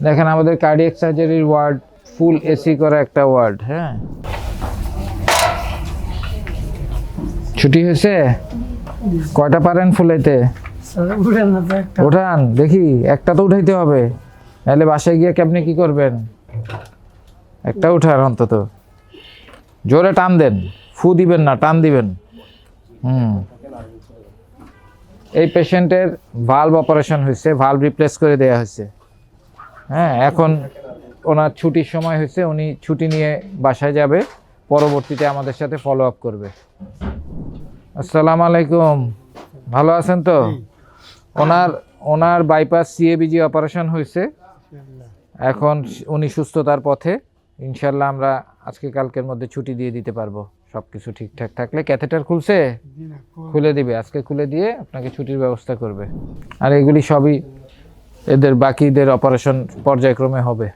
দেখেন আমাদের কার্ডিয়াক সার্জারির ওয়ার্ড ফুল এসি করা একটা ওয়ার্ড। হ্যাঁ, ছুটি হয়েছে? কয়টা পারেন ফুলাইতে? উঠান দেখি, একটা তো উঠাইতে হবে, নাহলে বাসায় গিয়ে কেমনি কি করবেন? একটা উঠার অন্তত জোরে টান দেন, ফু দিবেন না, টান দিবেন। এই পেশেন্টের ভালভ অপারেশন হয়েছে, ভালভ রিপ্লেস করে দেওয়া হয়েছে। হ্যাঁ, এখন ওনার ছুটির সময় হয়েছে, উনি ছুটি নিয়ে বাসায় যাবে, পরবর্তীতে আমাদের সাথে ফলো আপ করবে। আসসালামু আলাইকুম, ভালো আছেন তো? ওনার বাইপাস সিএবিজি অপারেশন হয়েছে, এখন উনি সুস্থতার পথে। ইনশাল্লাহ আমরা আজকে কালকের মধ্যে ছুটি দিয়ে দিতে পারবো, সবকিছু ঠিকঠাক থাকলে। ক্যাথেটার খুলছে? খুলে দিবে, আজকে খুলে দিয়ে আপনাকে ছুটির ব্যবস্থা করবে। আর এগুলি সবই এদের বাকিদের অপারেশন পর্যায়ক্রমে হবে।